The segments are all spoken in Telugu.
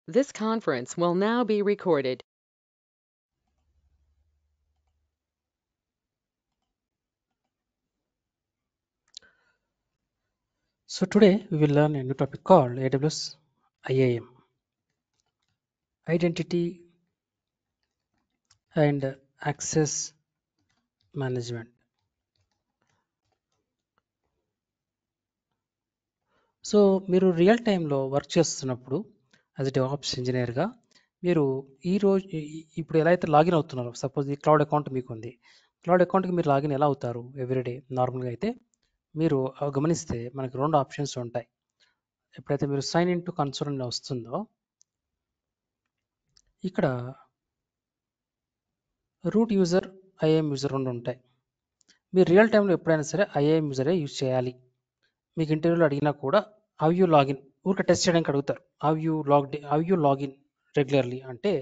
This conference will now be recorded. So today we will learn a new topic called AWS IAM, Identity and Access Management. So మీరు రియల్ టైంలో వర్క్ చేస్తున్నప్పుడు యాజ్ ఎ డెవాప్స్ ఇంజనీర్గా మీరు ఇప్పుడు ఎలా అయితే లాగిన్ అవుతున్నారో, సపోజ్ ఈ క్లౌడ్ అకౌంట్ మీకు ఉంది. క్లౌడ్ అకౌంట్కి మీరు లాగిన్ ఎలా అవుతారు ఎవ్రీడే నార్మల్గా అయితే మీరు గమనిస్తే మనకి 2 ఆప్షన్స్ ఉంటాయి. ఎప్పుడైతే మీరు సైన్ ఇన్ టు కన్సోల్ అని వస్తుందో ఇక్కడ రూట్ యూజర్, ఐఏఎం యూజర్ 2 ఉంటాయి. మీరు రియల్ టైంలో ఎప్పుడైనా సరే ఐఏఎం యూజరే యూజ్ చేయాలి. మీకు ఇంటర్వ్యూలో అడిగినా కూడా హౌ యూ లాగిన్ ఊరికే టెస్ట్ చేయడానికి అడుగుతారు. హౌ యూ లాగిన్ రెగ్యులర్లీ అంటే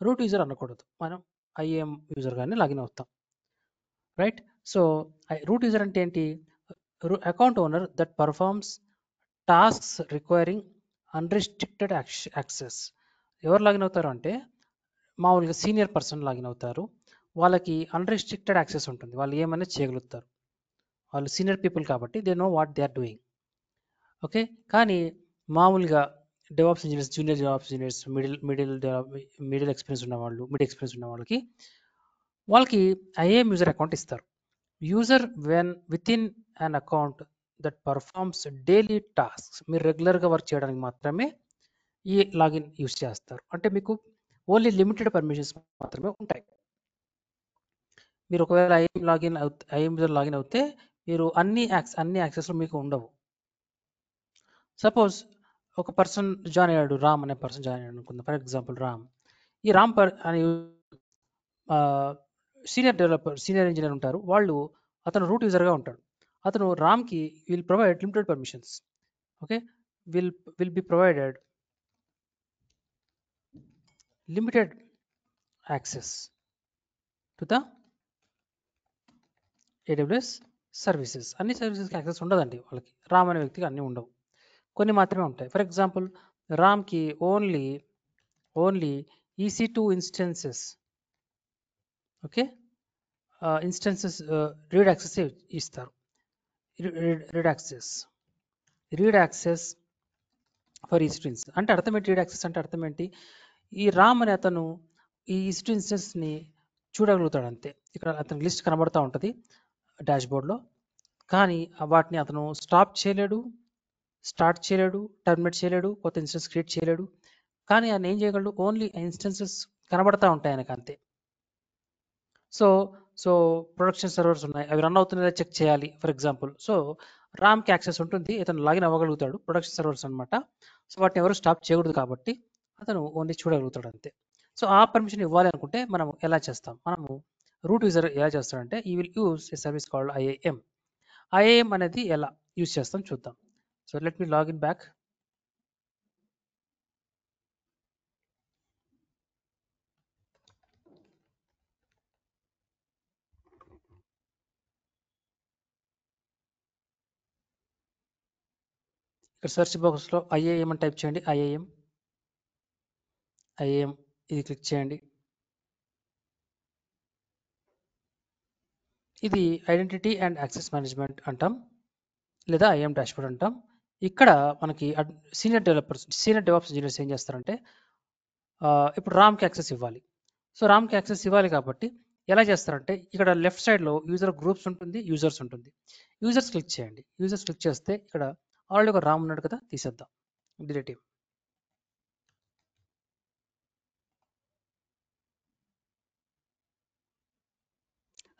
రూట్ యూజర్ అనకూడదు, మనం ఐఏఎం యూజర్గానే లాగిన్ అవుతాం, రైట్? సో రూట్ యూజర్ అంటే ఏంటి? Account owner that performs tasks requiring unrestricted access. ఎవరు లాగిన్ అవుతారు అంటే మామూలుగా సీనియర్ పర్సన్ లాగిన్ అవుతారు. వాళ్ళకి అన్రిస్ట్రిక్టెడ్ యాక్సెస్ ఉంటుంది, వాళ్ళు ఏమైనా చేయగలుగుతారు. వాళ్ళు సీనియర్ పీపుల్ కాబట్టి they know what they are doing. Okay, కానీ మామూలుగా DevOps engineers, junior DevOps engineers, middle experience ఉన్న వాళ్ళు, మిడ్ ఎక్స్పీరియన్స్ ఉన్న వాళ్ళకి ఐఏఎం యూజర్ అకౌంట్ ఇస్తారు. User within an account that performs daily tasks, మీరు రెగ్యులర్గా వర్క్ చేయడానికి మాత్రమే ఈ లాగిన్ యూజ్ చేస్తారు. అంటే మీకు ఓన్లీ లిమిటెడ్ పర్మిషన్స్ మాత్రమే ఉంటాయి. మీరు ఒకవేళ ఐఎం యూజర్ లాగిన్ అవుతే మీరు అన్ని యాక్సెస్లు మీకు ఉండవు. సపోజ్ ఒక పర్సన్ జాయిన్ అయ్యాడు, రామ్ అనే పర్సన్ జాయిన్ అయ్యాడు అనుకుందాం. ఫర్ ఎగ్జాంపుల్ రామ్, ఈ రామ్ అనే సీనియర్ ఇంజనీర్ ఉంటారు. అతను రూట్ యూజర్గా ఉంటాడు. అతను రామ్కి will provide limited permissions. Okay, will be provided limited access to the AWS services. అన్ని సర్వీసెస్కి యాక్సెస్ ఉండదండి వాళ్ళకి. రామ్ అనే వ్యక్తికి అన్నీ ఉండవు, కొన్ని మాత్రమే ఉంటాయి. ఫర్ ఎగ్జాంపుల్ రామ్కి only EC2 instances, okay, instances read access ఇస్తారు. Read access for EC2 instance అంటే అర్థం ఏంటి? రీడ్ యాక్సెస్ అంటే అర్థం ఏంటి? ఈ రామ్ అనే అతను ఈ EC2 ఇన్స్టెన్స్ని చూడగలుగుతాడు అంతే. ఇక్కడ అతని లిస్ట్ కనబడుతూ ఉంటుంది డాష్ బోర్డ్లో, కానీ వాటిని అతను స్టాప్ చేయలేడు, స్టార్ట్ చేయలేడు, టర్మినేట్ చేయలేడు, కొత్త ఇన్స్టెన్స్ క్రియేట్ చేయలేడు. కానీ ఆయన ఏం చేయగలడు? ఓన్లీ ఇన్స్టెన్సెస్ కనబడతా ఉంటాయి ఆయనకు అంతే. సో ప్రొడక్షన్ సర్వర్స్ ఉన్నాయి, అవి రన్ అవుతున్నాయో చెక్ చేయాలి ఫర్ ఎగ్జాంపుల్. సో రామ్కి యాక్సెస్ ఉంటుంది, ఇతను లాగిన్ అవ్వగలుగుతాడు, ప్రొడక్షన్ సర్వర్స్ అనమాట. సో వాటిని ఎవరు స్టాప్ చేయకూడదు కాబట్టి అతను ఓన్లీ చూడగలుగుతాడు అంతే. సో ఆ పర్మిషన్ ఇవ్వాలి అనుకుంటే మనం ఎలా చేస్తాం? మనము రూట్ యూజర్ ఎలా చేస్తాడంటే ఈ will use a service called IAM అనేది ఎలా యూజ్ చేస్తాం చూద్దాం. So let me login back. ఇక్కడ సెర్చ్ బాక్స్లో ఐఏఎం అని టైప్ చేయండి. ఐఏఎం ఇది క్లిక్ చేయండి. ఇది ఐడెంటిటీ అండ్ యాక్సెస్ మేనేజ్మెంట్ అంటాం, లేదా ఐఎం డాష్బోర్డ్ అంటాం. ఇక్కడ మనకి సీనియర్ డెవాప్స్ ఇంజనీర్స్ ఏం చేస్తారంటే ఇప్పుడు రామ్కి యాక్సెస్ ఇవ్వాలి. సో రామ్కి యాక్సెస్ ఇవ్వాలి కాబట్టి ఎలా చేస్తారంటే ఇక్కడ లెఫ్ట్ సైడ్లో యూజర్ గ్రూప్స్ ఉంటుంది, యూజర్స్ ఉంటుంది. యూజర్స్ క్లిక్ చేయండి. యూజర్స్ క్లిక్ చేస్తే ఇక్కడ ఆల్రెడీ ఒక రామ్ ఉన్నాడు కదా, తీసేద్దాం, డిలీట్.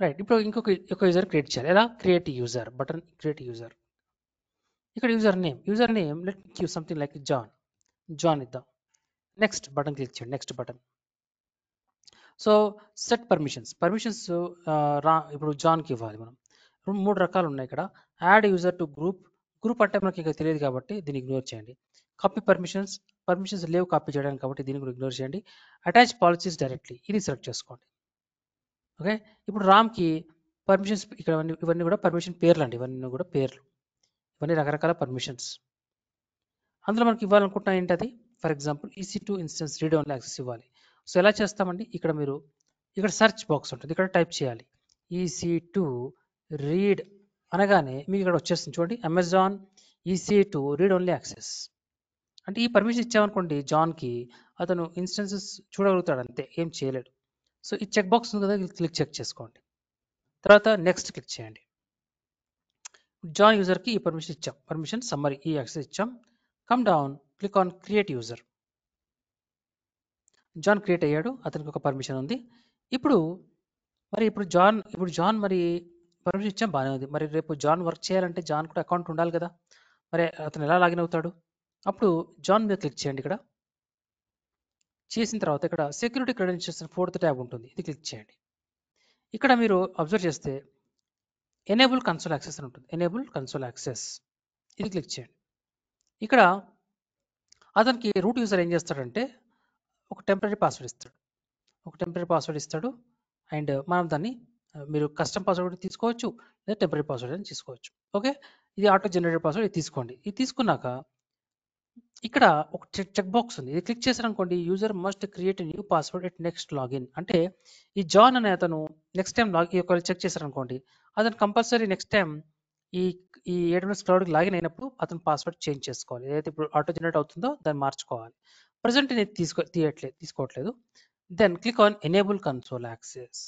రైట్, ఇప్పుడు ఇంకొక యూజర్ క్రియేట్ చేయాలి. ఎలా? Create user button, create user. ఇక్కడ user name let me give something like John ఇద్దాం. నెక్స్ట్ బటన్ క్లిక్ చేయండి, next button. So set permissions ఇప్పుడు జాన్కి ఇవ్వాలి మనం. 3 రకాలు ఉన్నాయి ఇక్కడ. యాడ్ యూజర్ టు గ్రూప్ అంటే మనకి ఇక తెలియదు కాబట్టి దీన్ని ఇగ్నోర్ చేయండి. కాపీ పర్మిషన్స్ లేవు కాపీ చేయడానికి కాబట్టి దీన్ని కూడా ఇగ్నోర్ చేయండి. అటాచ్ పాలసీస్ డైరెక్ట్లీ, ఇది సెలెక్ట్ చేసుకోండి. ఓకే, ఇప్పుడు రామ్కి పర్మిషన్స్ ఇక్కడ ఇవన్నీ కూడా పర్మిషన్ పేర్లు అండి, ఇవన్నీ కూడా పేర్లు, ఇవన్నీ రకరకాల పర్మిషన్స్. అందులో మనకి ఇవ్వాలనుకుంటున్నా ఏంటది? For example EC2 instance read only access ఇవ్వాలి. సో ఎలా చేస్తామండి, ఇక్కడ సెర్చ్ బాక్స్ ఉంటుంది, ఇక్కడ టైప్ చేయాలి EC2 రీడ్ అనగానే మీకు ఇక్కడ వచ్చేస్తుంది చూడండి, Amazon EC2 read only access. అంటే ఈ పర్మిషన్ ఇచ్చామనుకోండి జాన్కి, అతను ఇన్స్టెన్సెస్ చూడగలుగుతాడు అంతే, ఏం చేయలేడు. సో ఈ చెక్ బాక్స్ ఉంది కదా, క్లిక్ చెక్ చేసుకోండి. తర్వాత నెక్స్ట్ క్లిక్ చేయండి. జాన్ యూజర్కి ఈ పర్మిషన్ ఇచ్చాం, పర్మిషన్ సమ్మరీ ఈ యాక్సెస్ ఇచ్చాం. Come down, click on create user. John create అయ్యాడు, అతనికి ఒక పర్మిషన్ ఉంది. ఇప్పుడు జాన్ మరి పర్మిషన్ ఇచ్చాం, బాగానే ఉంది. మరి రేపు జాన్ వర్క్ చేయాలంటే జాన్ కూడా అకౌంట్ ఉండాలి కదా, మరి అతను ఎలా లాగిన్ అవుతాడు? అప్పుడు జాన్ మీద క్లిక్ చేయండి. ఇక్కడ చేసిన తర్వాత ఇక్కడ సెక్యూరిటీ క్రెడెన్షియల్స్ 4th ట్యాబ్ ఉంటుంది, ఇది క్లిక్ చేయండి. ఇక్కడ మీరు అబ్జర్వ్ చేస్తే ఎనేబుల్ కన్సోల్ యాక్సెస్ అని ఉంటుంది, ఎనేబుల్ కన్సోల్ యాక్సెస్ ఇది క్లిక్ చేయండి. ఇక్కడ అతనికి రూట్ యూజర్ ఏం చేస్తాడంటే ఒక టెంపరీ పాస్వర్డ్ ఇస్తాడు, అండ్ మనం దాన్ని మీరు కస్టమ్ పాస్వర్డ్ తీసుకోవచ్చు లేదా టెంపరీ పాస్వర్డ్ అని తీసుకోవచ్చు. ఓకే, ఇది ఆటో జనరేటెడ్ పాస్వర్డ్, ఇది తీసుకోండి. ఇది తీసుకున్నాక ఇక్కడ ఒక చెక్ బాక్స్ ఉంది, ఇది క్లిక్ చేశారనుకోండి, user must create new password at next login. అంటే ఈ జాన్ అనే అతను నెక్స్ట్ టైం ఒకవేళ చెక్ చేశారనుకోండి, అతను కంపల్సరీ నెక్స్ట్ టైం ఈ ఈ AWS క్లౌడ్కి లాగిన్ అయినప్పుడు అతను పాస్వర్డ్ చేంజ్ చేసుకోవాలి. ఏదైతే ఇప్పుడు ఆటో జనరేట్ అవుతుందో దాన్ని మార్చుకోవాలి. ప్రజెంట్ నేను తీసుకోవట్లేదు. Then click on enable console access,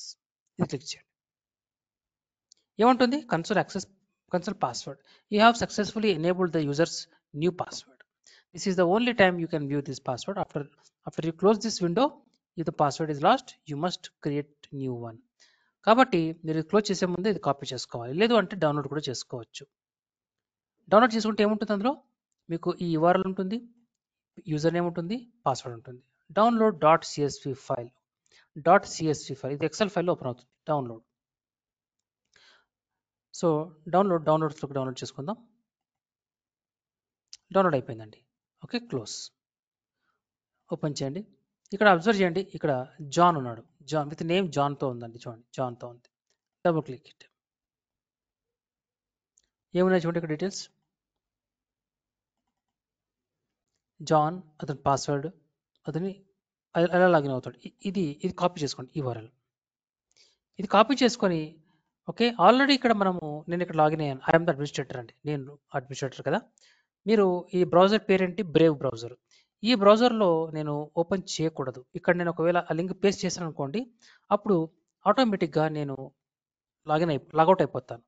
ఇది క్లిక్ చేయండి. ఏముంటుంది, console password, you have successfully enabled the user's new password. This is the only time you can view this password. After you close this window, if the password is lost, you must create new one. కాబట్టి మీరు క్లోజ్ చేసే ముందే ఇది కాపీ చేసుకోవాలి, లేదు అంటే డౌన్లోడ్ కూడా చేసుకోవచ్చు. డౌన్లోడ్ చేసుకుంటే ఏముంటుంది, అందులో మీకు ఈ URL ఉంటుంది, యూజర్ నేమ్ ఉంటుంది, పాస్వర్డ్ ఉంటుంది. డౌన్లోడ్ .csv ఫైల్ ఇది ఎక్సెల్ ఫైల్లో ఓపెన్ అవుతుంది. సో డౌన్లోడ్ చేసుకుందాం. డౌన్లోడ్ అయిపోయిందండి. Okay, close. ఓపెన్ చేయండి. ఇక్కడ అబ్జర్వ్ చేయండి, ఇక్కడ జాన్ ఉన్నాడు, జాన్ విత్ నేమ్ జాన్తో ఉందండి, చూడండి జాన్తో ఉంది. Double click it. ఏమున్నాయి చూడండి ఇక్కడ డీటెయిల్స్, జాన్, అతని పాస్వర్డ్, అతని ఎలా లాగిన్ అవుతాడు. ఇది కాపీ చేసుకోండి, ఈ URL ఇది కాపీ చేసుకొని, ఓకే ఆల్రెడీ ఇక్కడ నేను ఇక్కడ లాగిన్ అయ్యాను, ఐఎమ్ ద అడ్మినిస్ట్రేటర్ అండి, నేను అడ్మినిస్ట్రేటర్ కదా. మీరు ఈ బ్రౌజర్ పేరేంటి, బ్రేవ్ బ్రౌజర్. ఈ బ్రౌజర్లో నేను ఓపెన్ చేయకూడదు. ఇక్కడ నేను ఒకవేళ ఆ లింక్ పేస్ట్ చేశాను అనుకోండి, అప్పుడు ఆటోమేటిక్గా నేను లాగౌట్ అయిపోతాను.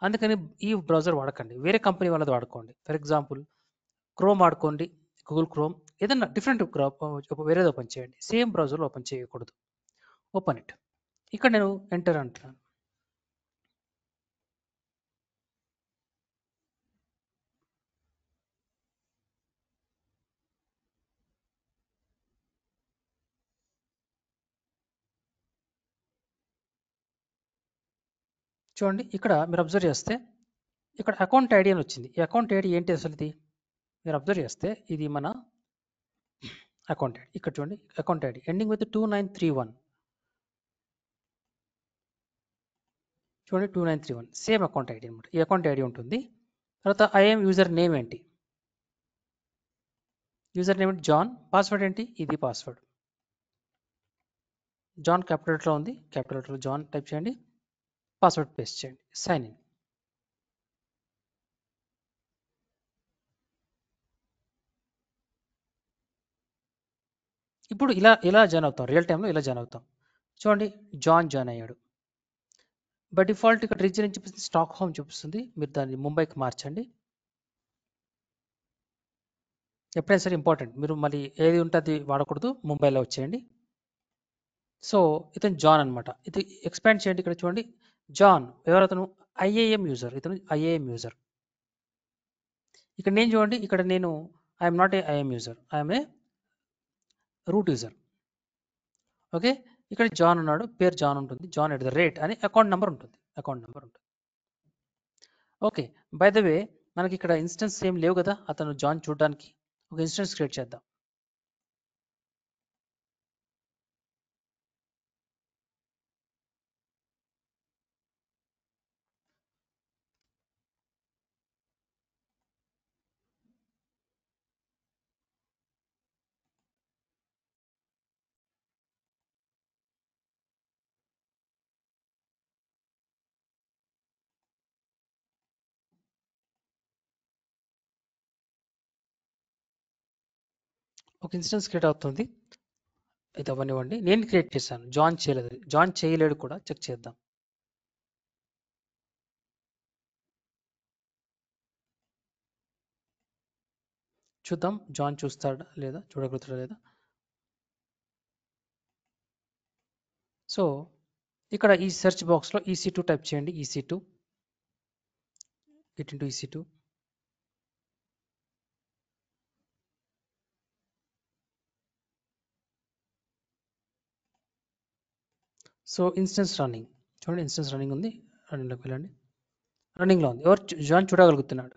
అందుకని ఈ బ్రౌజర్ వాడకండి, వేరే కంపెనీ వాళ్ళది వాడుకోండి. ఫర్ ఎగ్జాంపుల్ క్రోమ్ వాడుకోండి, గూగుల్ క్రోమ్, ఏదన్నా డిఫరెంట్ వేరేది ఓపెన్ చేయండి, సేమ్ బ్రౌజర్లో ఓపెన్ చేయకూడదు. Open it. ఇక్కడ నేను ఎంటర్ అంటున్నాను. చూడండి, ఇక్కడ మీరు అబ్జర్వ్ చేస్తే ఇక్కడ అకౌంట్ ఐడి అని వచ్చింది. ఈ అకౌంట్ ఐడి ఏంటి అసలు, ఇది మీరు అబ్జర్వ్ చేస్తే ఇది మన అకౌంట్ ఐడి. ఇక్కడ చూడండి, అకౌంట్ ఐడి ఎండింగ్ విత్ 2931. చూడండి 2931 సేమ్ అకౌంట్ ఐడి అనమాట. ఈ అకౌంట్ ఐడి ఉంటుంది. తర్వాత ఐఎమ్ యూజర్ నేమ్ ఏంటి, యూజర్ నేమ్ ఏంటి జాన్, పాస్వర్డ్ ఏంటి, ఇది పాస్వర్డ్. జాన్ క్యాపిటల్ లెటర్లో ఉంది, క్యాపిటల్ లెటర్లో జాన్ టైప్ చేయండి, పాస్వర్డ్ పేస్ట్ చేయండి, సైన్ ఇన్. ఇప్పుడు ఇలా జాయిన్ అవుతాం, రియల్ టైంలో ఇలా జాయిన్ అవుతాం. చూడండి జాయిన్ అయ్యాడు. బై డిఫాల్ట్ ఇక్కడ రీజన్ ఏం చూపిస్తుంది, స్టాక్ హోమ్ చూపిస్తుంది, మీరు దాన్ని ముంబైకి మార్చండి. ఎప్పుడైనా సరే ఇంపార్టెంట్, మీరు మళ్ళీ ఏది ఉంటే అది వాడకూడదు, ముంబైలో వచ్చేయండి. సో ఇతను జాన్ అనమాట. ఇది ఎక్స్పాండ్ చేయండి. ఇక్కడ చూడండి జాన్ ఎవరు, అతను ఐఏఎం యూజర్, ఇతను ఐఏఎం యూజర్. ఇక్కడ నేను చూడండి, ఇక్కడ నేను I'm not a IAM user, I'm a root user. Okay, ఇక్కడ జాన్ ఉన్నాడు, పేరు జాన్ ఉంటుంది, John@ అని అకౌంట్ నెంబర్ ఉంటుంది. ఓకే, బై ద వే మనకి ఇక్కడ ఇన్స్టెన్స్ ఏం లేవు కదా అతను జాన్ చూడడానికి. ఒక ఇన్స్టెన్స్ క్రియేట్ చేద్దాం. ఒక ఇన్స్టెన్స్ క్రియేట్ అవుతుంది. ఇది అవనివ్వండి, నేను క్రియేట్ చేశాను, జాన్ చేయలేదు. జాన్ చేయలేడు కూడా, చెక్ చేద్దాం. చూద్దాం జాన్ చూస్తాడా లేదా, చూడగలుగుతాడా లేదా. సో ఇక్కడ ఈ సెర్చ్ బాక్స్లో EC2 టైప్ చేయండి. EC2, get into EC2. So instance running, చూడండి ఇన్స్టెన్స్ రన్నింగ్ ఉంది. రన్నింగ్లోకి వెళ్ళండి. రన్నింగ్లో ఉంది. ఎవరు జాన్ చూడగలుగుతున్నాడు,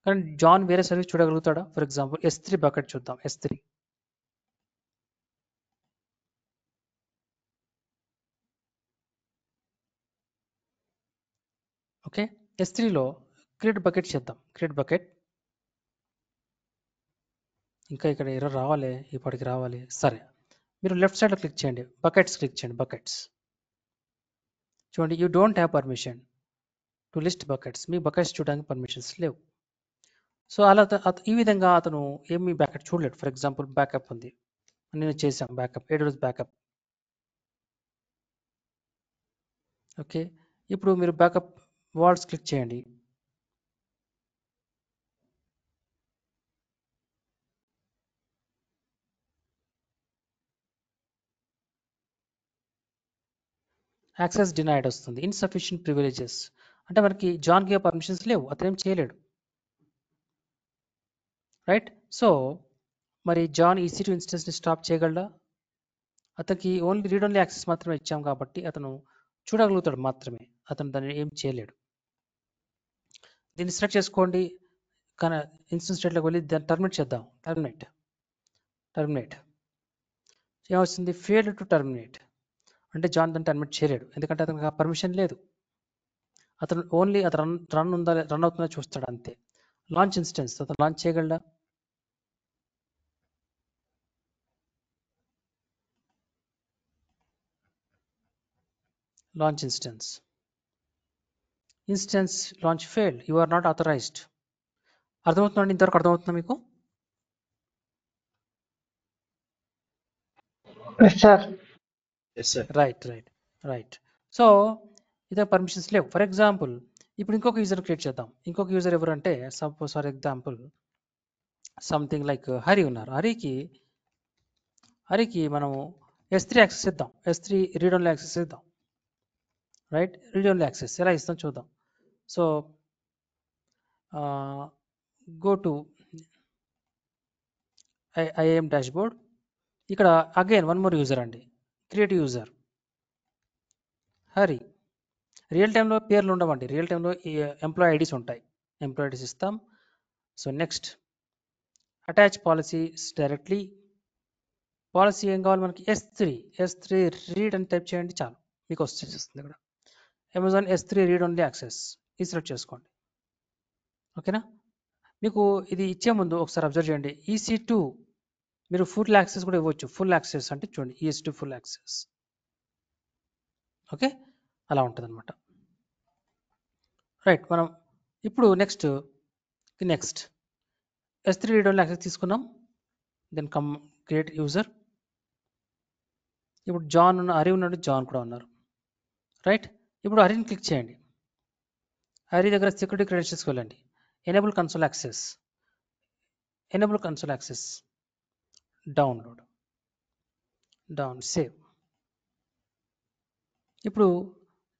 కానీ జాన్ వేరే సర్వీస్ చూడగలుగుతాడా? ఫర్ ఎగ్జాంపుల్ S3 బకెట్ చూద్దాం. S3, okay. S3లో క్రియేట్ బకెట్ చేద్దాం. Create bucket. ఇంకా ఇక్కడ ఎర్రర్ రావాలి, ఇప్పటికి రావాలి. సరే, మీరు లెఫ్ట్ సైడ్లో క్లిక్ చేయండి, బకెట్స్ క్లిక్ చేయండి. బకెట్స్ చూడండి, you don't have permission to list buckets. Me buckets చూడడానికి పర్మిషన్స్ లేవు. సో అలా ఈ విధంగా అతను ఏమి బ్యాకప్ చూడలేడు. ఫర్ ఎగ్జాంపుల్ బ్యాకప్ ఉంది, నేను చేశాను బ్యాకప్, AWS బ్యాకప్. ఓకే, ఇప్పుడు మీరు బ్యాకప్ వాల్స్ క్లిక్ చేయండి. యాక్సెస్ డినైడ్ వస్తుంది, ఇన్సఫిషియెంట్ ప్రివిలేజెస్. అంటే మనకి జాన్కి పర్మిషన్స్ లేవు, అతను ఏం చేయలేడు. రైట్. సో మరి జాన్ EC2 ఇన్స్టెన్స్ని స్టాప్ చేయగలడా? అతనికి ఓన్లీ రీడ్ ఓన్లీ యాక్సెస్ మాత్రమే ఇచ్చాం కాబట్టి అతను చూడగలుగుతాడు మాత్రమే, అతను దాన్ని ఏం చేయలేడు. దీన్ని సెలెక్ట్ చేసుకోండి, కానీ ఇన్స్టెన్స్ స్టేట్లోకి వెళ్ళి దాన్ని టర్మినేట్ చేద్దాం. టర్మినేట్ ఏమొస్తుంది? Failed to terminate. అంటే జాన్ దాన్ని టర్మినేట్ చేయలేడు, ఎందుకంటే అతనికి ఆ పర్మిషన్ లేదు. అతను ఓన్లీ అతను రన్ ఉందా రన్ అవుతుందా చూస్తాడు అంతే. లాంచ్ ఇన్స్టెన్స్, అతను లాంచ్ చేయగలడా? Launch instance launch failed, you are not authorized. అర్థమవుతుందండి? ఇంతవరకు అర్థమవుతుందా మీకు? రైట్. సో ఇదే పర్మిషన్స్ లేవు. ఫర్ ఎగ్జాంపుల్ ఇప్పుడు ఇంకొక యూజర్ క్రియేట్ చేద్దాం. ఇంకొక యూజర్ ఎవరు అంటే, suppose for example something like Hari ఉన్నారు. హరికి మనము S3 యాక్సెస్ ఇద్దాం. S3 రీడ్ ఓన్లీ యాక్సెస్ ఇద్దాం. రైట్, రీడ్ ఓన్లీ యాక్సెస్ ఎలా ఇస్తాం చూద్దాం. So go to IAM dashboard. ఇక్కడ అగైన్ వన్ మోర్ యూజర్ అండి, క్రియేట్ యూజర్ హరి. రియల్ టైంలో పేర్లు ఉండవండి, రియల్ టైంలో ఈ ఎంప్లాయీ ఐడీస్ ఉంటాయి. ఎంప్లాయీ ఐడీస్ ఇస్తాం. So next attach policies directly. Policy ఏం కావాలి మనకి? S3 రీడ్ అని టైప్ చేయండి చాలు, మీకు వచ్చేస్తుంది ఇక్కడ. Amazon S3 read only access, ఇది సెలెక్ట్ చేసుకోండి. ఓకేనా? మీకు ఇది ఇచ్చే ముందు ఒకసారి అబ్జర్వ్ చేయండి. EC2 మీరు ఫుల్ యాక్సెస్ కూడా ఇవ్వచ్చు. ఫుల్ యాక్సెస్ అంటే చూడండి, EC2 ఫుల్ యాక్సెస్. ఓకే, అలా ఉంటుంది అనమాట. రైట్, మనం ఇప్పుడు next S3 read only access తీసుకున్నాం. Then create user. ఇప్పుడు జాన్ హరి ఉన్నాడు, జాన్ కూడా ఉన్నారు. రైట్, ఇప్పుడు హరిని క్లిక్ చేయండి. హరి దగ్గర సెక్యూరిటీ క్రెడెన్షియల్స్కి వెళ్ళండి. Enable console access, down save. ఇప్పుడు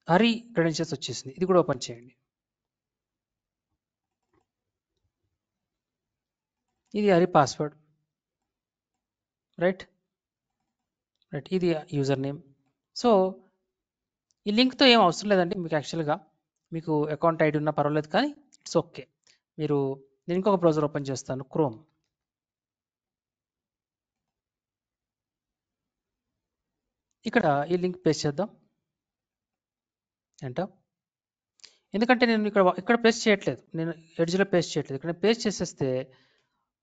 హరి క్రెడెన్షియల్స్ వచ్చేసింది, ఇది కూడా ఓపెన్ చేయండి. ఇది హరి పాస్వర్డ్. రైట్, ఇది యూజర్ నేమ్. సో ఈ లింక్తో ఏం అవసరం లేదండి మీకు. యాక్చువల్గా మీకు అకౌంట్ ఐడి ఉన్నా పర్వాలేదు, కానీ ఇట్స్ ఓకే. నేను ఇంకొక బ్రౌజర్ ఓపెన్ చేస్తాను, క్రోమ్. ఇక్కడ ఈ లింక్ పేస్ట్ చేద్దాం. ఎంటర్. ఎందుకంటే నేను ఇక్కడ పేస్ట్ చేయట్లేదు, నేను ఎడ్జ్లో పేస్ట్ చేయట్లేదు. ఇక్కడ పేస్ట్ చేసేస్తే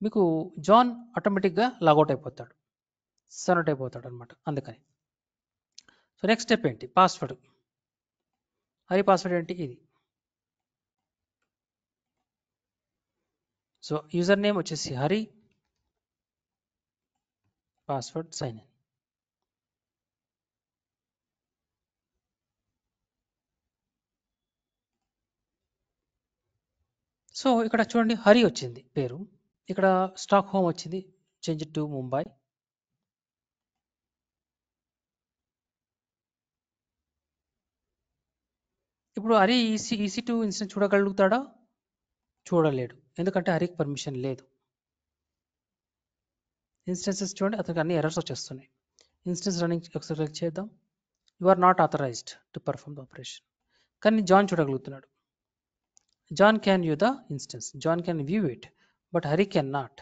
మీకు జాన్ ఆటోమేటిక్గా లాగౌట్ అయిపోతాడు, సన్అవుట్ అయిపోతాడు అనమాట. అందుకని సో నెక్స్ట్ స్టెప్ ఏంటి? పాస్వర్డ్. హరి పాస్వర్డ్ ఏంటి? ఇది. సో యూజర్ నేమ్ వచ్చేసి Hari, password sign in. So ఇక్కడ చూడండి హరి వచ్చింది పేరు, ఇక్కడ స్టాక్ హోమ్ వచ్చింది, చేంజ్ టు ముంబై. ఇప్పుడు హరి EC2 ఇన్స్టెన్స్ చూడగలుగుతాడా? చూడలేడు, ఎందుకంటే హరికి పర్మిషన్ లేదు. ఇన్స్టెన్సెస్ చూడండి, అతనికి అన్ని ఎర్రర్స్ వచ్చేస్తున్నాయి. ఇన్స్టెన్స్ రన్నింగ్ ఒకసారి క్లిక్ చేద్దాం. You are not authorized to perform the operation. కానీ జాన్ చూడగలుగుతున్నాడు. John can view the instance, John can view it, but Hari can not.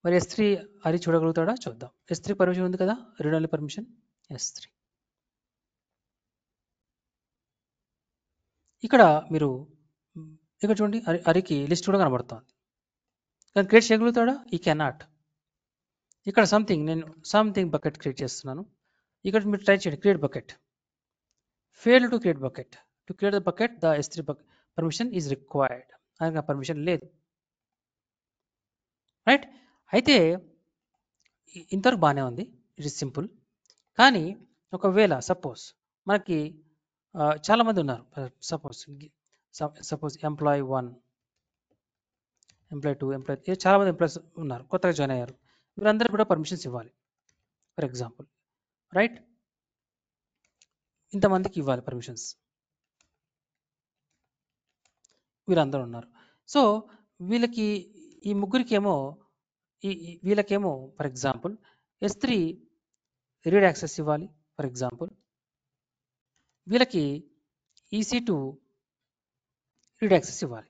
మరి S3 హరి చూడగలుగుతాడా? చూద్దాం. S3 పర్మిషన్ ఉంది కదా, రీడ్ ఓన్లీ పర్మిషన్ S3. ఇక్కడ మీరు ఇక్కడ చూడండి హరికి లిస్ట్ కూడా కనబడుతుంది, కానీ క్రియేట్ చేయగలుగుతాడా? ఈ కెనాట్. ఇక్కడ నేను సంథింగ్ బకెట్ క్రియేట్ చేస్తున్నాను. ఇక్కడ మీరు ట్రై చేయండి, create bucket. Fail to create bucket. To create the bucket the S3 permission is required. ఆయనకు పర్మిషన్ లేదు, రైట్. అయితే ఇంతవరకు బాగానే ఉంది, ఇట్ ఈస్ సింపుల్. కానీ ఒకవేళ సపోజ్ మనకి చాలామంది ఉన్నారు, సపోజ్ ఎంప్లాయీ 1, ఎంప్లాయీ 2, ఎంప్లాయీ చాలామంది ఎంప్లాయీస్ ఉన్నారు, కొత్తగా జాయిన్ అయ్యారు. వీరందరూ కూడా పర్మిషన్స్ ఇవ్వాలి. ఫర్ ఎగ్జాంపుల్, రైట్, ఇంతమందికి ఇవ్వాలి పర్మిషన్స్, వీళ్ళందరూ ఉన్నారు. సో వీళ్ళకి ఈ ముగ్గురికి ఏమో వీళ్ళకేమో for example S3 read access ఇవ్వాలి. ఫర్ ఎగ్జాంపుల్ వీళ్ళకి EC2 రీడ్ యాక్సెస్ ఇవ్వాలి.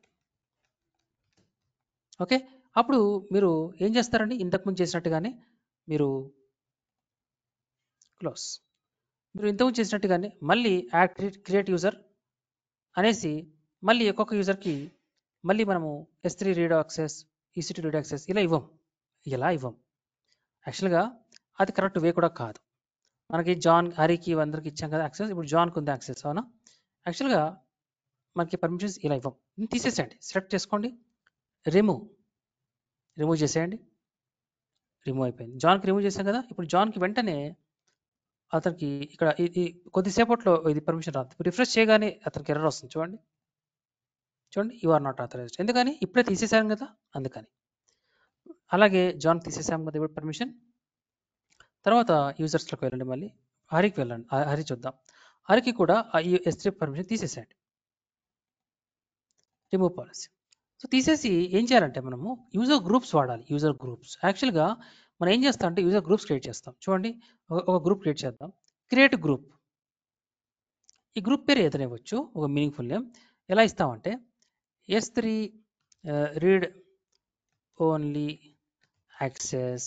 ఓకే, అప్పుడు మీరు ఏం చేస్తారండి, ఇంతకుముందు చేసినట్టుగానే మీరు ఇంతకుముందు చేసినట్టుగానే మళ్ళీ యాడ్ క్రియేట్ యూజర్ అనేసి మళ్ళీ ఒక్కొక్క యూజర్కి మళ్ళీ మనము S3 read access, EC2 read access ఇలా ఇవ్వం. యాక్చువల్గా అది కరెక్ట్ వే కూడా కాదు. మనకి జాన్, హరికి అందరికి ఇచ్చాం కదా యాక్సెస్, ఇప్పుడు జాన్కి ఉంది యాక్సెస్, అవునా? యాక్చువల్గా మనకి పర్మిషన్స్ ఇలా ఇవ్వం. తీసేసేయండి, సెలెక్ట్ చేసుకోండి, రిమూవ్ చేసేయండి. రిమూవ్ అయిపోయింది. జాన్కి రిమూవ్ చేసాం కదా, ఇప్పుడు జాన్కి వెంటనే అతనికి ఇక్కడ ఇది కొద్దిసేపట్లో ఇది పర్మిషన్ రాదు. రిఫ్రెష్ చేయగానే అతనికి ఎర్రర్ వస్తుంది. చూడండి, యు ఆర్ నాట్ ఆథరైజ్డ్. ఎందుకని? ఇప్పుడే తీసేసాం కదా, అందుకని. అలాగే జాన్ తీసేసాం కదా ఇప్పుడు పర్మిషన్. తర్వాత యూజర్స్లోకి వెళ్ళండి, మళ్ళీ హరికి వెళ్ళండి. హరి చూద్దాం. హరికి కూడా ఈ S3 పర్మిషన్ తీసేసేయండి, రిమూవ్ పాలసీ. సో తీసేసి ఏం చేయాలంటే మనము యూజర్ గ్రూప్స్ వాడాలి. యూజర్ గ్రూప్స్ యాక్చువల్గా మనం ఏం చేస్తాం అంటే యూజర్ గ్రూప్స్ క్రియేట్ చేస్తాం. చూడండి, ఒక గ్రూప్ క్రియేట్ చేద్దాం. Create group. ఈ గ్రూప్ పేరు ఏదైనా ఇవ్వచ్చు, ఒక మీనింగ్ఫుల్ నేమ్. ఎలా ఇస్తామంటే S3 read only access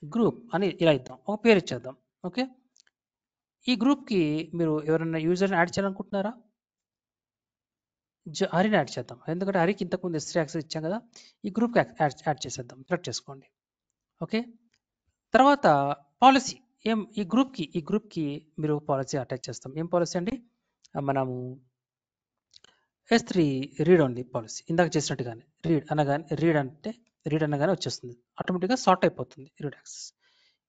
group అని ఇలా ఇద్దాం, ఒక పేరు ఇచ్చేద్దాం. ఓకే, ఈ గ్రూప్కి మీరు ఎవరైనా యూజర్ని యాడ్ చేయాలనుకుంటున్నారా? హరిని యాడ్ చేద్దాం, ఎందుకంటే హరికి ఇంతకుముందు S3 యాక్సెస్ ఇచ్చాం కదా. ఈ గ్రూప్కి యాడ్ చేసేద్దాం, సెలెక్ట్ చేసుకోండి. ఓకే, తర్వాత పాలసీ ఈ గ్రూప్కి మీరు పాలసీ అటాచ్ చేస్తాం. ఏం పాలసీ అండి? మనము S3 రీడ్ ఓన్లీ పాలసీ, ఇందాక చేసినట్టుగానే రీడ్ అనగానే వచ్చేస్తుంది, ఆటోమేటిక్గా సార్ట్ అయిపోతుంది రీడ్ యాక్సెస్.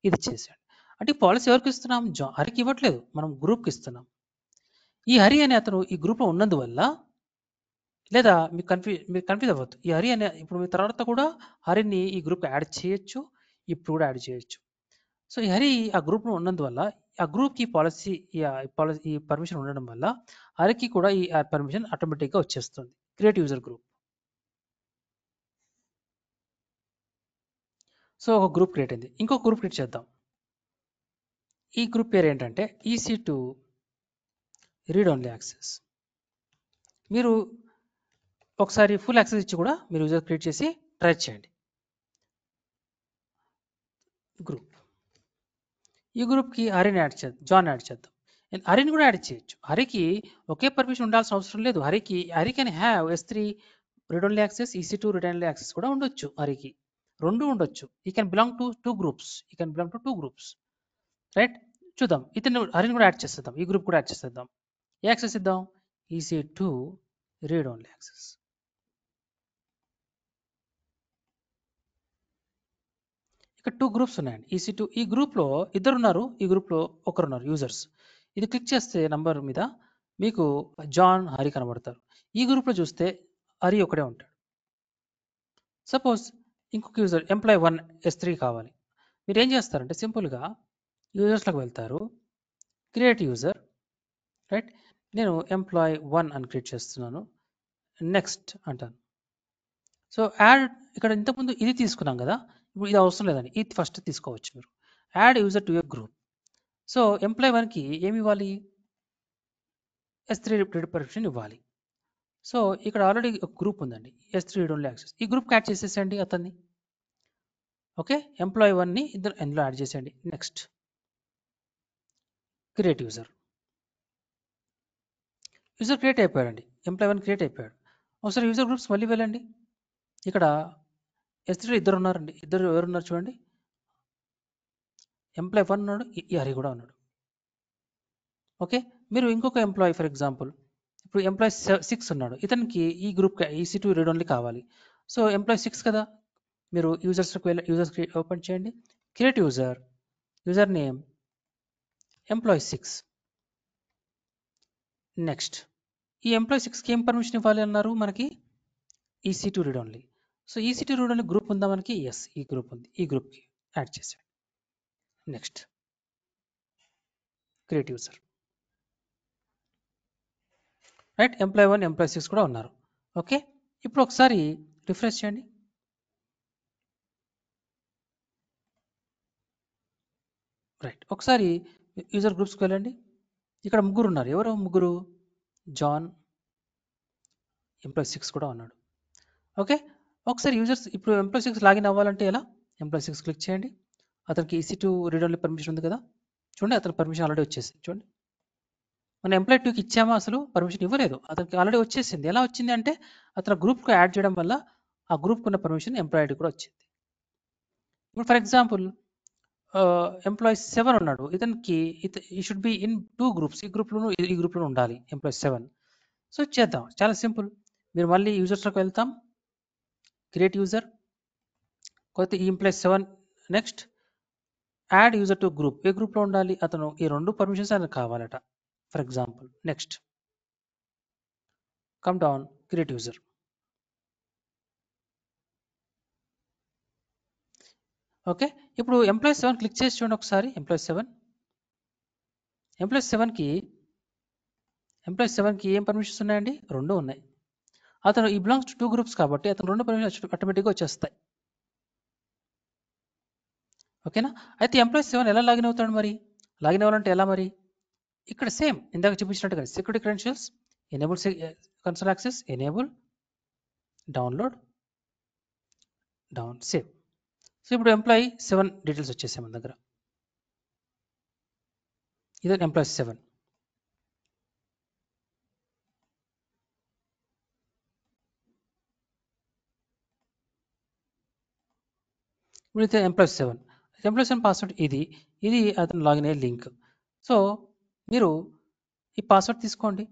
ఇది చేసాడు అంటే పాలసీ ఎవరికి ఇస్తున్నాం? హరికి ఇవ్వట్లేదు, మనం గ్రూప్కి ఇస్తున్నాం. ఈ హరి అనే అతను ఈ గ్రూప్లో ఉన్నందువల్ల, లేదా మీరు కన్ఫ్యూజ్ అవ్వద్దు, ఈ హరి అనే ఇప్పుడు మీ తర్వాత కూడా హరిని ఈ గ్రూప్ యాడ్ చేయొచ్చు, ఇప్పుడు కూడా యాడ్ చేయొచ్చు. సో ఈ హరి ఆ గ్రూప్లో ఉన్నందువల్ల ఆ గ్రూప్కి పాలసీ ఈ పర్మిషన్ ఉండడం వల్ల హరికి కూడా ఈ పర్మిషన్ ఆటోమేటిక్గా వచ్చేస్తుంది. Create user group. సో ఒక గ్రూప్ క్రియేట్ అయింది. ఇంకో గ్రూప్ క్రియేట్ చేద్దాం. ఈ గ్రూప్ పేరు ఏంటంటే EC2 రీడ్ ఓన్లీ యాక్సెస్. మీరు ఒకసారి ఫుల్ యాక్సెస్ ఇచ్చి కూడా మీరు యూజర్ క్రియేట్ చేసి ట్రై చేయండి. గ్రూప్, ఈ గ్రూప్కి హరిని యాడ్ చేద్దాం, జాన్ యాడ్ చేద్దాం. హరిని కూడా యాడ్ చేయొచ్చు. హరికి ఒకే పర్మిషన్ ఉండాల్సిన అవసరం లేదు. Hari can have S3 read only access, EC2 read only access కూడా ఉండొచ్చు. హరికి రెండు ఉండొచ్చు. ఈ can belong to two groups. Right, చూద్దాం. హరిని కూడా యాడ్ చేసేద్దాం, ఈ గ్రూప్ కూడా యాడ్ చేసేద్దాం. ఏ యాక్సెస్ ఇద్దాం? EC2 read only access. ఇక్కడ 2 గ్రూప్స్ ఉన్నాయండి. EC2 ఈ గ్రూప్‌లో ఇద్దరున్నారు. ఈ గ్రూప్‌లో ఒకరున్నారు యూజర్స్. ఇది క్లిక్ చేస్తే నంబర్ మీద మీకు జాన్, హరి కనబడతారు. ఈ గ్రూప్‌లో చూస్తే హరి ఒకడే ఉంటాడు. సపోజ్ ఇంకొక యూజర్ ఎంప్లాయ్ 1 S3 కావాలి. మీరేం చేస్తారంటే సింపుల్‌గా యూజర్స్‌లోకి వెళ్తారు. Create user right. నేను ఎంప్లాయ్ 1 అని క్రియేట్ చేస్తున్నాను. నెక్స్ట్ అంటాను. సో యాడ్ ఇక్కడ ఇంతకుముందు ఇది తీసుకున్నాం కదా, ఇప్పుడు ఇది అవసరం లేదండి. ఇది ఫస్ట్ తీసుకోవచ్చు మీరు. Add user to your group. So employee 1కి ఏమి ఇవ్వాలి? S3 రీడ్ పర్మిషన్ ఇవ్వాలి. సో ఇక్కడ ఆల్రెడీ ఒక గ్రూప్ ఉందండి, S3 రీడ్ ఓన్లీ యాక్సెస్. ఈ గ్రూప్ యాడ్ చేసేసండి అతన్ని. ఓకే, ఎంప్లాయ్ 1ని ఇందులో యాడ్ చేసేయండి. Next create user. User create అయిపోయాడండి. ఎంప్లాయ్ 1 క్రియేట్ అయిపోయాడు. ఒకసారి యూజర్ గ్రూప్స్ మళ్ళీ వెళ్ళండి. ఇక్కడ S3లో ఇద్దరు ఉన్నారండి. ఇద్దరు ఎవరున్నారు చూడండి. ఎంప్లాయ్ 1 ఉన్నాడు, ఈ హరి కూడా ఉన్నాడు. ఓకే, మీరు ఇంకొక ఎంప్లాయీ ఫర్ ఎగ్జాంపుల్ ఇప్పుడు ఎంప్లాయీ 6 ఉన్నాడు. ఇతనికి ఈ గ్రూప్ EC2 రీడ్ ఓన్లీ కావాలి. సో ఎంప్లాయీ 6 కదా, మీరు యూజర్స్కి వెళ్ళి యూజర్స్ ఓపెన్ చేయండి. Create user, user name employee 6. Next ఈ ఎంప్లాయీ 6కి ఏం పర్మిషన్ ఇవ్వాలి అన్నారు మనకి? EC2 read only. So EC2 read only group ఉందా మనకి? ఎస్, ఈ గ్రూప్ ఉంది. ఈ గ్రూప్కి యాడ్ చేసాడు. Next create user right. Employee 1 employee 6 కూడా ఉన్నారు. ఓకే, ఇప్పుడు ఒకసారి రిఫ్రెష్ చేయండి. రైట్, ఒకసారి యూజర్ గ్రూప్స్కి వెళ్ళండి. ఇక్కడ ముగ్గురు ఉన్నారు. ఎవరు ముగ్గురు? జాన్, ఎంప్లాయీ 6 కూడా ఉన్నాడు. ఓకే, ఒకసారి యూజర్స్ ఇప్పుడు ఎంప్లాయీ 6 లాగిన్ అవ్వాలంటే ఎలా? ఎంప్లాయీ 6 క్లిక్ చేయండి. అతనికి EC2 రీడ్ ఓన్లీ పర్మిషన్ ఉంది కదా, చూడండి అతనికి పర్మిషన్ ఆల్రెడీ వచ్చేసింది. చూడండి, మన ఎంప్లాయీ 2కి ఇచ్చామా? అసలు పర్మిషన్ ఇవ్వలేదు. అతనికి ఆల్రెడీ వచ్చేసింది. ఎలా వచ్చింది అంటే అతను గ్రూప్కి యాడ్ చేయడం వల్ల ఆ గ్రూప్కి ఉన్న పర్మిషన్ ఎంప్లాయీ కూడా వచ్చింది. ఇప్పుడు ఫర్ ఎగ్జాంపుల్ ఎంప్లాయీ 7 ఉన్నాడు. ఇతనికి ఈ షుడ్ బి ఇన్ 2 గ్రూప్స్. ఈ గ్రూప్లోనూ ఈ గ్రూప్లోనూ ఉండాలి ఎంప్లాయీ 7. సో చేద్దాం, చాలా సింపుల్. మీరు మళ్ళీ యూజర్స్లోకి వెళ్తాం. క్రియేట్ యూజర్, కొత్త ఈ employee 7. Next add user to group. ఏ గ్రూప్లో ఉండాలి అతను? ఈ 2 పర్మిషన్స్ ఆయనకు కావాలట for example. Next come down, create user. Okay, ఇప్పుడు ఎంప్లాయీ 7 క్లిక్ చేసి చూడండి ఒకసారి. ఎంప్లాయీ 7కి ఏం పర్మిషన్స్ ఉన్నాయండి? 2 ఉన్నాయి. అతను ఈ బిలాంగ్స్ టు 2 గ్రూప్స్ కాబట్టి అతను 2 పర్మిషన్ ఆటోమేటిక్గా వచ్చేస్తాయి. ఓకేనా? అయితే ఎంప్లాయీ 7 ఎలా లాగిన్ అవుతాడు మరి? లాగిన్ అవ్వాలంటే ఎలా మరి? ఇక్కడ సేమ్ ఇందాక చూపించినట్టుగా security credentials, enable console access, enable, download, save. So ఇప్పుడు ఎంప్లాయీ 7 డీటెయిల్స్ వచ్చేసాయి మన దగ్గర. ఇదే ఎంప్లాయీ 7. ఇప్పుడు అయితే ఎంప్లాయీ 7 పాస్వర్డ్ ఇది అతను లాగిన్ అయ్యే లింక్. సో మీరు ఈ పాస్వర్డ్ తీసుకోండి.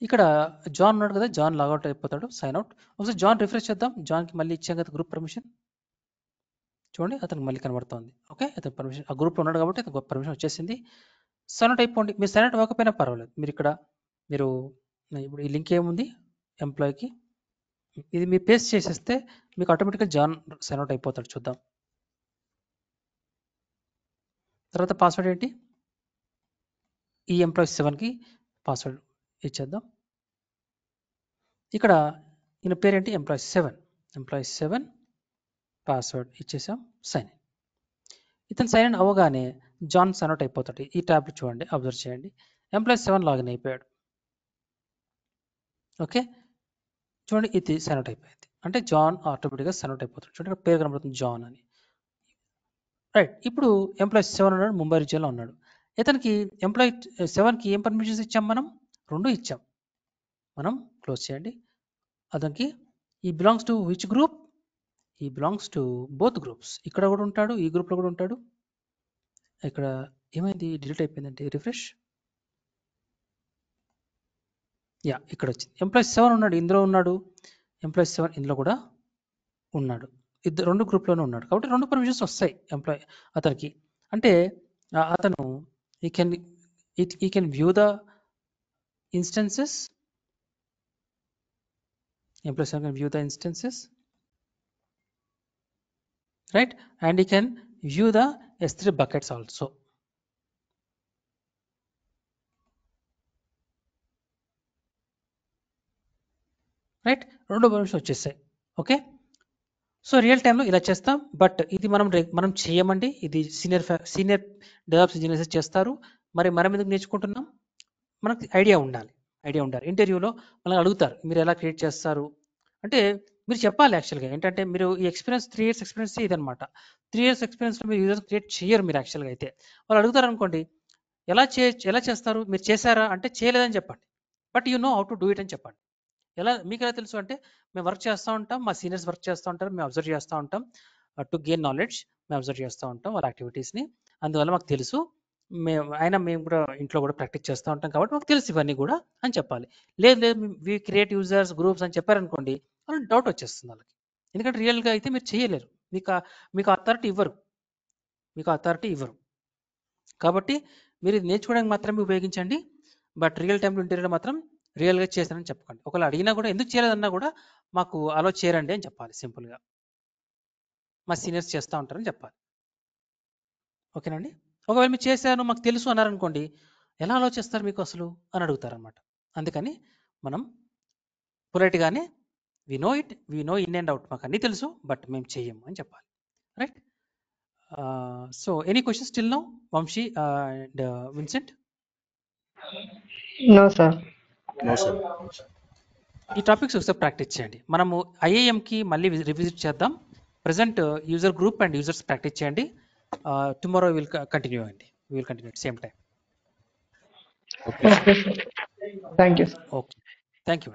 ఇక్కడ జాన్ ఉన్నాడు కదా, జాన్ లాగౌట్ అయిపోతాడు, సైన్ అవుట్. ఒకసారి జాన్ రిఫ్రెష్ చేద్దాం. జాన్కి మళ్ళీ ఇచ్చాం కదా గ్రూప్ పర్మిషన్. చూడండి అతనికి మళ్ళీ కనబడుతుంది. ఓకే, అతను పర్మిషన్ ఆ గ్రూప్లో ఉన్నాడు కాబట్టి అతనికి పర్మిషన్ వచ్చేసింది. సైన్ అవుట్ అయిపోండి. మీరు సైన్ అవుట్ అవ్వకపోయినా పర్వాలేదు. మీరు ఇప్పుడు ఈ లింక్ ఏముంది ఎంప్లాయీకి, ఇది మీరు పేస్ట్ చేసేస్తే మీకు ఆటోమేటిక్గా జాన్ సైన్ అవుట్ అయిపోతాడు. చూద్దాం. తర్వాత పాస్వర్డ్ ఏంటి? ఈ ఎంప్లాయీ 7కి పాస్వర్డ్ ఇచ్చేద్దాం. ఇక్కడ ఈయన పేరేంటి? ఎంప్లాయీ 7 పాస్వర్డ్ ఇచ్చేసాం. Sign in. ఇతను సైన్ ఇన్ అవ్వగానే జాన్ సైన్ అవుట్ అయిపోతాడు. ఈ ట్యాబ్ చూడండి, అబ్జర్వ్ చేయండి. ఎంప్లాయీ 7 లాగిన్ అయిపోయాడు. ఓకే, చూడండి ఇది సైన్ అవుట్ అయిపోయింది. అంటే జాన్ ఆటోమేటిక్గా సైన్ అవుట్ అయిపోతాడు. చూడండి ఇక్కడ పేరు కనబడుతుంది జాన్ అని. రైట్, ఇప్పుడు ఎంప్లాయీ 7 ఉన్నాడు, ముంబై రీజియన్లో ఉన్నాడు. ఇతనికి ఎంప్లాయీ 7కి ఏం పర్మిషన్స్ ఇచ్చాం మనం? 2 ఇచ్చాం. మనం క్లోజ్ చేయండి. అతనికి ఈ బిలాంగ్స్ టు విచ్ గ్రూప్? ఈ బిలాంగ్స్ టు బోత్ గ్రూప్స్. ఇక్కడ కూడా ఉంటాడు, ఈ గ్రూప్లో కూడా ఉంటాడు. ఇక్కడ ఏమైంది? డిలీట్ అయిపోయిందంటే రిఫ్రెష్. యా ఇక్కడ వచ్చింది. ఎంప్లాయీ 7 ఉన్నాడు, ఇందులో ఉన్నాడు. ఎంప్లాయీ 7 ఇందులో కూడా ఉన్నాడు. ఇద్దరు 2 గ్రూప్లోనే ఉన్నాడు. కాబట్టి 2 పర్మిషన్స్ వస్తాయి ఎంప్లాయీ అతనికి. అంటే అతను ఈ can view the instances. Employee 7 can view the instances, right? And he can view the S3 buckets also. Right, 2 permission వచ్చేసాయి. ఓకే, సో రియల్ టైంలో ఇలా చేస్తాం. బట్ ఇది మనం చేయమండి. ఇది సీనియర్ డెవలప్స్ ఇంజనీర్స్ చేస్తారు. మరి మనం ఎందుకు నేర్చుకుంటున్నాం? మనకు ఐడియా ఉండాలి. ఇంటర్వ్యూలో మనల్ని అడుగుతారు, మీరు ఎలా క్రియేట్ చేస్తారు అంటే మీరు చెప్పాలి. యాక్చువల్గా ఏంటంటే మీరు ఈ ఎక్స్పీరియన్స్ 3 years ఎక్స్పీరియన్స్ ఇదనమాట. 3 years ఎక్స్పీరియన్స్లో మీరు యూజర్స్ క్రియేట్ చేయరు మీరు యాక్చువల్గా. అయితే వాళ్ళు అడుగుతారు అనుకోండి, ఎలా చేస్తారు, మీరు చేశారా అంటే చేయలేదని చెప్పండి. But you know how to do it అని చెప్పండి. మీకు ఎలా తెలుసు అంటే మేము వర్క్ చేస్తూ ఉంటాం, మా సీనియర్స్ వర్క్ చేస్తూ ఉంటారు, మేము అబ్జర్వ్ చేస్తూ ఉంటాం. టు గెయిన్ నాలెడ్జ్ మేము అబ్జర్వ్ చేస్తూ ఉంటాం వాళ్ళ యాక్టివిటీస్ని. అందువల్ల మాకు తెలుసు. మేము కూడా ఇంట్లో కూడా ప్రాక్టీస్ చేస్తూ ఉంటాం కాబట్టి మాకు తెలుసు ఇవన్నీ కూడా అని చెప్పాలి. లేదు వి క్రియేట్ యూజర్స్ గ్రూప్స్ అని చెప్పారనుకోండి, వాళ్ళకి డౌట్ వచ్చేస్తుంది వాళ్ళకి. ఎందుకంటే రియల్గా అయితే మీరు చేయలేరు, మీకు అథారిటీ ఇవ్వరు. కాబట్టి మీరు ఇది నేర్చుకోవడానికి మాత్రమే ఉపయోగించండి. బట్ రియల్ టైంలో ఇంటర్వ్యూలో మాత్రం రియల్గా చేశానని చెప్పకండి. ఒకవేళ అడిగినా కూడా ఎందుకు చేయలేదన్నా కూడా మాకు అలో చేయరండి అని చెప్పాలి. సింపుల్గా మా సీనియర్స్ చేస్తూ ఉంటారని చెప్పాలి. ఓకేనండి. ఒకవేళ మీరు చేశాను మాకు తెలుసు అన్నారనుకోండి, ఎలా అలో చేస్తారు మీకు అసలు అని అడుగుతారనమాట. అందుకని మనం పొలైట్గానే we know in and out, మాకు అన్నీ తెలుసు బట్ మేము చెయ్యము అని చెప్పాలి. Right. So any questions still now, Vamshi and Vincent? No sir. ఈ టాపిక్స్ ఒకసారి ప్రాక్టీస్ చేయండి. మనము ఐఐఎంకి మళ్ళీ రివిజిట్ చేద్దాం. Present user group and users practice చేయండి. Tomorrow will continue same time. Okay sir. Thank you. Okay, thank you.